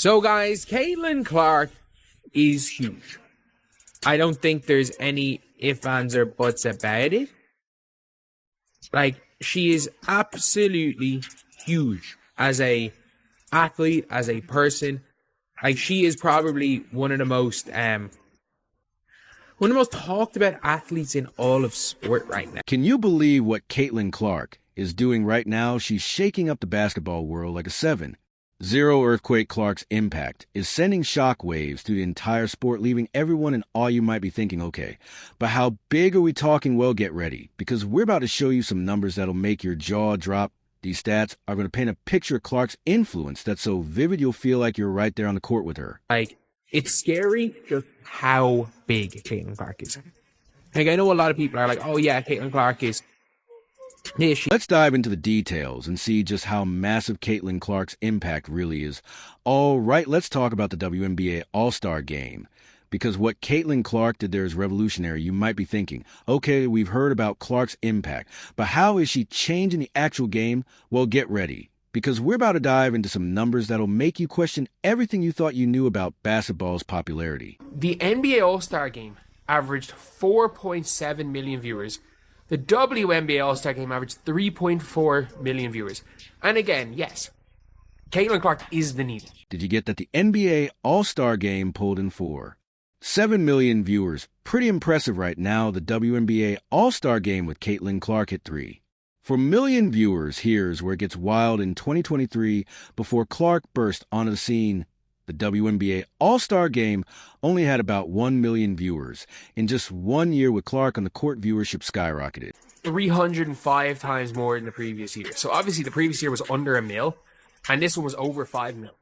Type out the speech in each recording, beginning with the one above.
So guys, Caitlin Clark is huge. I don't think there's any ifs, ands, or buts about it. Like, she is absolutely huge as a athlete, as a person. Like, she is probably one of the most talked about athletes in all of sport right now. Can you believe what Caitlin Clark is doing right now? She's shaking up the basketball world like a 7. Zero Earthquake Clark's impact is sending shockwaves through the entire sport, leaving everyone in awe. You might be thinking, okay, but how big are we talking? Well, get ready, because we're about to show you some numbers that'll make your jaw drop. These stats are going to paint a picture of Clark's influence that's so vivid you'll feel like you're right there on the court with her. Like, it's scary just how big Caitlin Clark is. Like, I know a lot of people are like, oh yeah, Caitlin Clark is... Let's dive into the details and see just how massive Caitlin Clark's impact really is. All right, let's talk about the WNBA All-Star Game. Because what Caitlin Clark did there is revolutionary. You might be thinking, okay, we've heard about Clark's impact, but how is she changing the actual game? Well, get ready, because we're about to dive into some numbers that'll make you question everything you thought you knew about basketball's popularity. The NBA All-Star Game averaged 4.7 million viewers. The WNBA All-Star Game averaged 3.4 million viewers. And again, yes, Caitlin Clark is the needle. Did you get that the NBA All-Star Game pulled in 4? 7 million viewers. Pretty impressive right now. The WNBA All-Star Game with Caitlin Clark hit 3. For million viewers, here's where it gets wild in 2023. Before Clark burst onto the scene, the WNBA All-Star Game only had about 1 million viewers. In just 1 year with Clark on the court, viewership skyrocketed. 305 times more than the previous year. So obviously the previous year was under 1 mil, and this one was over 5 mil.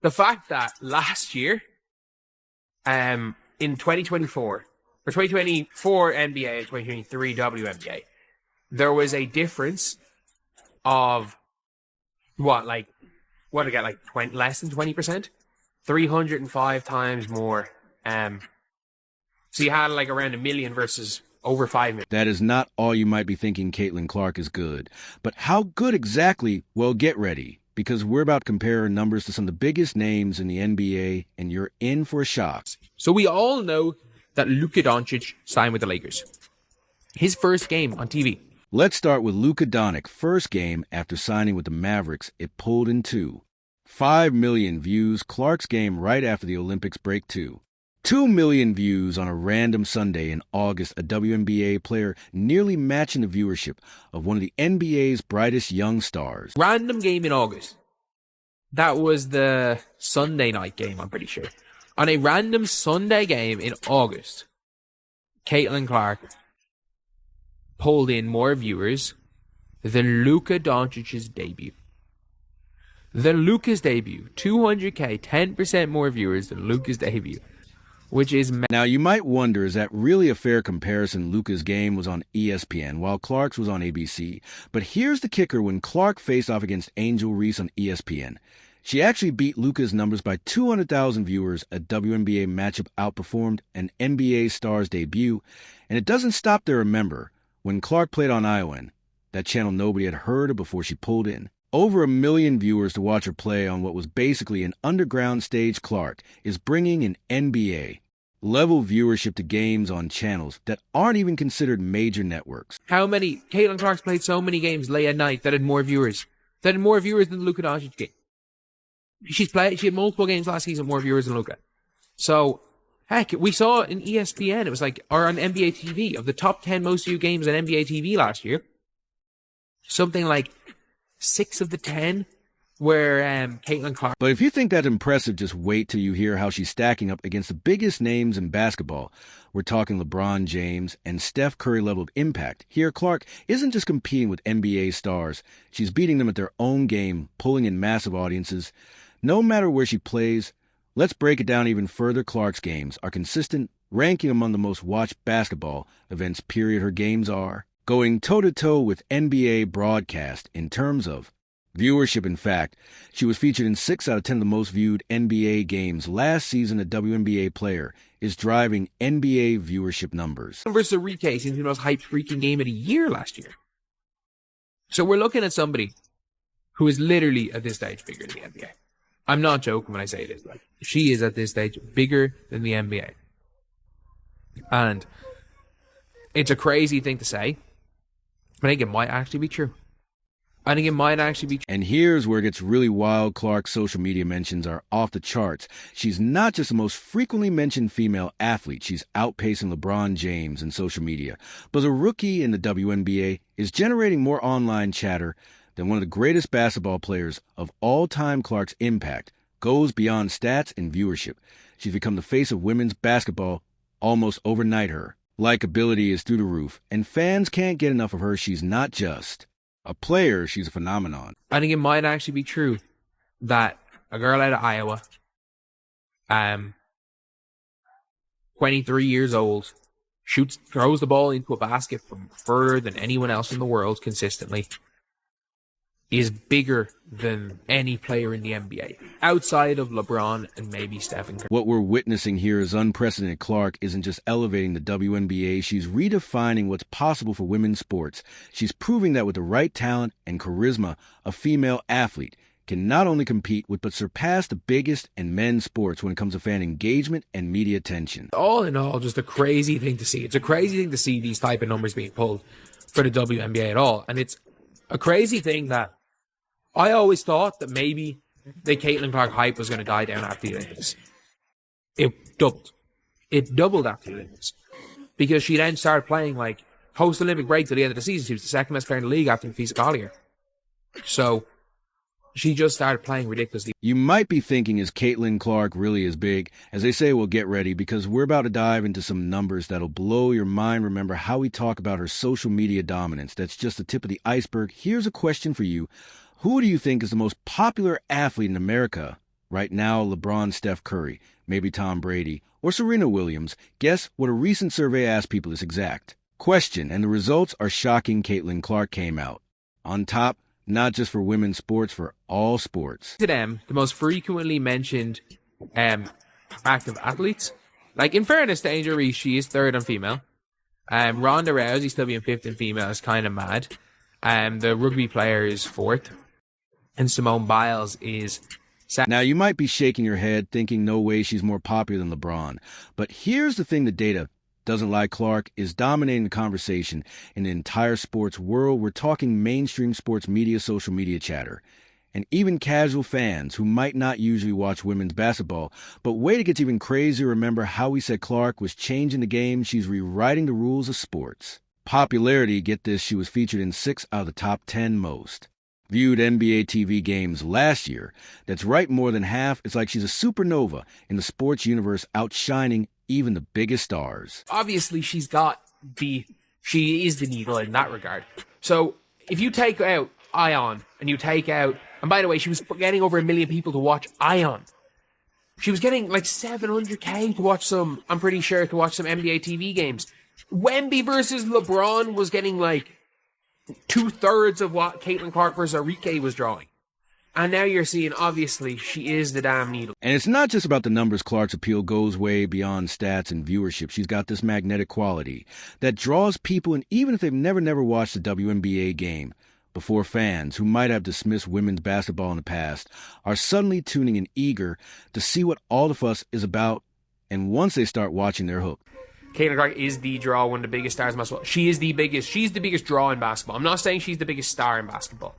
The fact that last year, in 2024, for 2024 NBA and 2023 WNBA, there was a difference of, less than 20%? 305 times more. So you had like around 1 million versus over 5 million. That is not all you might be thinking. Caitlin Clark is good. But how good exactly? Well, get ready, because we're about to compare her numbers to some of the biggest names in the NBA, and you're in for a shock. So we all know that Luka Doncic signed with the Lakers. His first game on TV. Let's start with Luka Doncic. First game after signing with the Mavericks, it pulled in 2. 5 million views. Clark's game right after the Olympics break 2. 2 million views on a random Sunday in August, a WNBA player nearly matching the viewership of one of the NBA's brightest young stars. Random game in August. That was the Sunday night game, I'm pretty sure. On a random Sunday game in August, Caitlin Clark pulled in more viewers than Luka Doncic's debut. Luka's debut, 200K, 10% more viewers than Luka's debut, which is... Now, you might wonder, is that really a fair comparison? Luka's game was on ESPN, while Clark's was on ABC. But here's the kicker: when Clark faced off against Angel Reese on ESPN, she actually beat Luka's numbers by 200,000 viewers. A WNBA matchup outperformed an NBA star's debut. And it doesn't stop there, remember, when Clark played on ION, that channel nobody had heard of before she pulled in. Over 1 million viewers to watch her play on what was basically an underground stage. Clark is bringing an NBA-level viewership to games on channels that aren't even considered major networks. Caitlin Clark's played so many games late at night that had more viewers. That had more viewers than the Luka Doncic game. She had multiple games last season, more viewers than Luka. So, heck, we saw in ESPN, it was like, or on NBA TV, of the top 10 most viewed games on NBA TV last year, something like 6 of the 10 were Caitlin Clark. But if you think that's impressive, just wait till you hear how she's stacking up against the biggest names in basketball. We're talking LeBron James and Steph Curry level of impact. Here, Clark isn't just competing with NBA stars. She's beating them at their own game, pulling in massive audiences. No matter where she plays, let's break it down even further. Clark's games are consistent, ranking among the most watched basketball events, period. Her games are going toe-to-toe with NBA broadcast in terms of viewership. In fact, she was featured in 6 out of 10 of the most viewed NBA games. Last season, a WNBA player is driving NBA viewership numbers. Versus Enrique seems to be the most hyped freaking game of the year last year. So we're looking at somebody who is literally, at this stage, bigger than the NBA. I'm not joking when I say this. Like, she is at this stage bigger than the NBA. And it's a crazy thing to say, but I think it might actually be true. And here's where it gets really wild. Clark's social media mentions are off the charts. She's not just the most frequently mentioned female athlete. She's outpacing LeBron James in social media. But a rookie in the WNBA is generating more online chatter than one of the greatest basketball players of all time. Clark's impact goes beyond stats and viewership. She's become the face of women's basketball almost overnight. Her likability is through the roof, and fans can't get enough of her. She's not just a player, she's a phenomenon. I think it might actually be true that a girl out of Iowa, 23 years old, throws the ball into a basket from further than anyone else in the world consistently, is bigger than any player in the NBA, outside of LeBron and maybe Stephen Curry. What we're witnessing here is unprecedented. Clark isn't just elevating the WNBA, she's redefining what's possible for women's sports. She's proving that with the right talent and charisma, a female athlete can not only compete with but surpass the biggest in men's sports when it comes to fan engagement and media attention. All in all, just a crazy thing to see. It's a crazy thing to see these type of numbers being pulled for the WNBA at all. And it's a crazy thing that I always thought that maybe the Caitlin Clark hype was going to die down after the Olympics. It doubled. It doubled after the Olympics. Because she then started playing like post-Olympic break to the end of the season. She was the second best player in the league after Fisa Collier. So she just started playing ridiculously. You might be thinking, is Caitlin Clark really as big? As they say, well, get ready, because we're about to dive into some numbers that'll blow your mind. Remember how we talk about her social media dominance. That's just the tip of the iceberg. Here's a question for you. Who do you think is the most popular athlete in America right now? LeBron, Steph Curry, maybe Tom Brady, or Serena Williams? Guess what a recent survey asked people this exact question, and the results are shocking. Caitlin Clark came out on top, not just for women's sports, for all sports. To them, the most frequently mentioned active athletes. Like, in fairness to Angel Reese, she is third on female. Ronda Rousey still being fifth in female is kind of mad. The rugby player is fourth. And Simone Biles is second. Now, you might be shaking your head thinking no way she's more popular than LeBron. But here's the thing the data doesn't lie. Clark is dominating the conversation in the entire sports world. We're talking mainstream sports media, social media chatter, and even casual fans who might not usually watch women's basketball. But wait, it gets even crazier. Remember how we said Clark was changing the game? She's rewriting the rules of sports. Popularity, get this, she was featured in 6 out of the top 10 most viewed NBA TV games last year. That's right, more than half. It's like she's a supernova in the sports universe, outshining even the biggest stars. Obviously, she is the needle in that regard. So if you take out Ion and you take out, and by the way, she was getting over 1 million people to watch Ion. She was getting like 700K to watch some NBA TV games. Wemby versus LeBron was getting like 2/3 of what Caitlin Clark versus Enrique was drawing. And now you're seeing, obviously, she is the damn needle. And it's not just about the numbers. Clark's appeal goes way beyond stats and viewership. She's got this magnetic quality that draws people, and even if they've never watched a WNBA game before, fans who might have dismissed women's basketball in the past are suddenly tuning in, eager to see what all the fuss is about. And once they start watching, they're hooked. Caitlin Clark is the draw, one of the biggest stars in basketball. She's the biggest draw in basketball. I'm not saying she's the biggest star in basketball.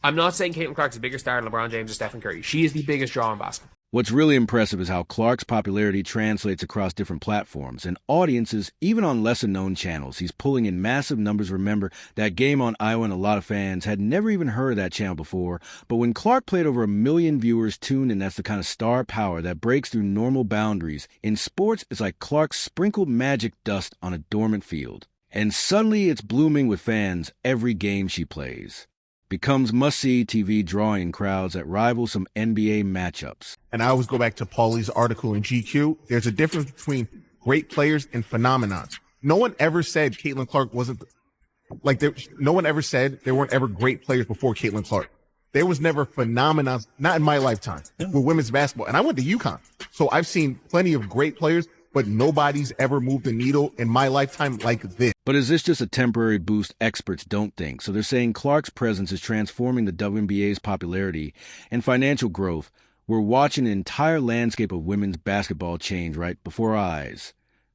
I'm not saying Caitlin Clark's the bigger star than LeBron James or Stephen Curry. She is the biggest draw in basketball. What's really impressive is how Clark's popularity translates across different platforms and audiences, even on lesser-known channels. He's pulling in massive numbers. Remember, that game on Iowa, and a lot of fans had never even heard of that channel before. But when Clark played, over 1 million viewers tuned in. That's the kind of star power that breaks through normal boundaries. In sports, it's like Clark sprinkled magic dust on a dormant field. And suddenly it's blooming with fans every game she plays. Becomes must-see TV, drawing crowds that rival some NBA matchups. And I always go back to Paulie's article in GQ. There's a difference between great players and phenomenons. No one ever said Caitlin Clark wasn't no one ever said there weren't ever great players before Caitlin Clark. There was never phenomenons, not in my lifetime, with women's basketball. And I went to UConn, so I've seen plenty of great players, but nobody's ever moved the needle in my lifetime like this. But is this just a temporary boost? Experts don't think. So they're saying Clark's presence is transforming the WNBA's popularity and financial growth We're watching the entire landscape of women's basketball change right before our eyes.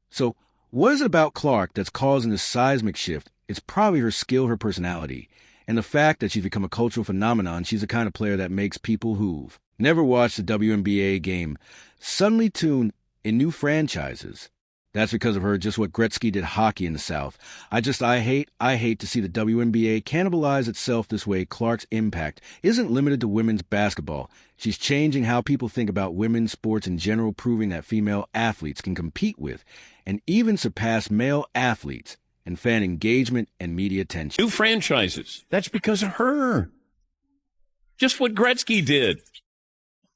So, what is it about Clark that's causing this seismic shift? It's probably her skill, her personality, and the fact that she's become a cultural phenomenon. She's the kind of player that makes people who've never watched a WNBA game suddenly tune in new franchises. That's because of her, just what Gretzky did hockey in the South. I hate to see the WNBA cannibalize itself this way. Clark's impact isn't limited to women's basketball. She's changing how people think about women's sports in general, proving that female athletes can compete with and even surpass male athletes in fan engagement and media attention. New franchises. That's because of her. Just what Gretzky did.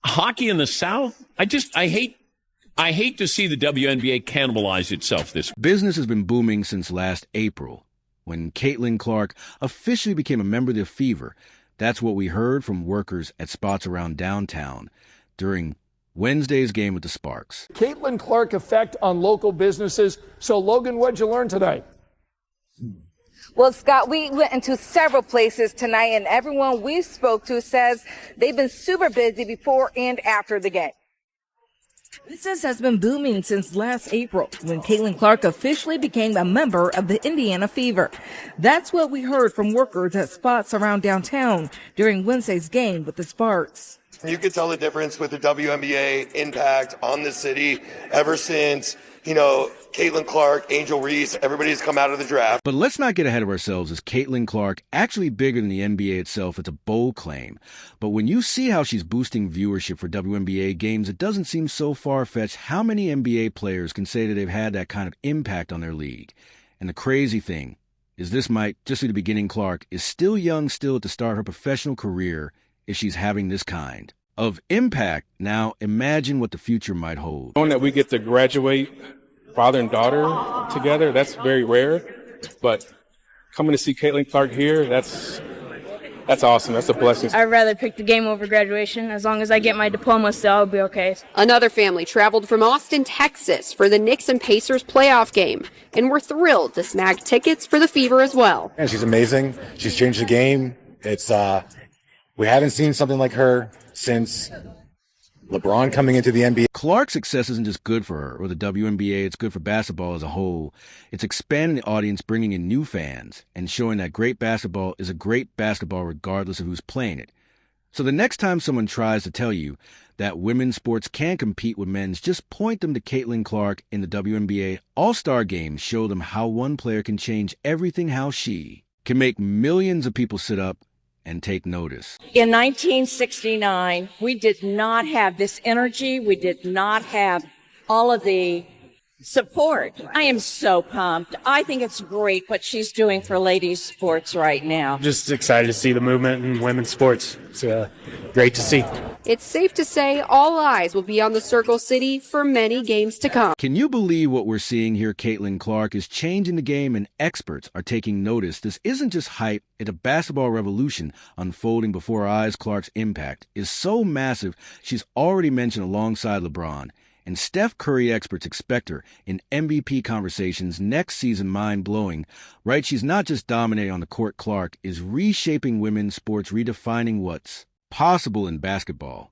Hockey in the South. I hate to see the WNBA cannibalize itself this way. Business has been booming since last April, when Caitlin Clark officially became a member of the Fever. That's what we heard from workers at spots around downtown during Wednesday's game with the Sparks. Caitlin Clark effect on local businesses. So, Logan, what'd you learn today? Well, Scott, we went into several places tonight, and everyone we spoke to says they've been super busy before and after the game. Business has been booming since last April, when Caitlin Clark officially became a member of the Indiana Fever. That's what we heard from workers at spots around downtown during Wednesday's game with the Sparks. You could tell the difference with the WNBA impact on the city ever since, Caitlin Clark, Angel Reese, everybody's come out of the draft. But let's not get ahead of ourselves. Is Caitlin Clark actually bigger than the NBA itself? It's a bold claim. But when you see how she's boosting viewership for WNBA games, it doesn't seem so far-fetched how many NBA players can say that they've had that kind of impact on their league. And the crazy thing is this might just be the beginning. Clark is still young still to start her professional career if she's having this kind of impact. Now, imagine what the future might hold. Knowing that we get to graduate father and daughter together, that's very rare. But coming to see Caitlin Clark here, that's awesome. That's a blessing. I'd rather pick the game over graduation. As long as I get my diploma still, I'll be okay. Another family traveled from Austin, Texas for the Knicks and Pacers playoff game, and we're thrilled to snag tickets for the Fever as well. And she's amazing. She's changed the game. It's we haven't seen something like her since LeBron coming into the NBA. Clark's success isn't just good for her or the WNBA, it's good for basketball as a whole. It's expanding the audience, bringing in new fans, and showing that great basketball is a great basketball regardless of who's playing it. So the next time someone tries to tell you that women's sports can compete with men's, just point them to Caitlin Clark in the WNBA All-Star Games. Show them how one player can change everything, how she can make millions of people sit up and take notice. In 1969, we did not have this energy. We did not have all of the support. I am so pumped. I think it's great what she's doing for ladies sports right now. Just excited to see the movement in women's sports. It's great to see. It's safe to say all eyes will be on the Circle City for many games to come. Can you believe what we're seeing here? Caitlin Clark is changing the game and experts are taking notice. This isn't just hype. It's a basketball revolution unfolding before our eyes. Clark's impact is so massive, she's already mentioned alongside LeBron. And Steph Curry experts expect her in MVP conversations next season. Mind-blowing, right? She's not just dominating on the court. Clark is reshaping women's sports, redefining what's possible in basketball.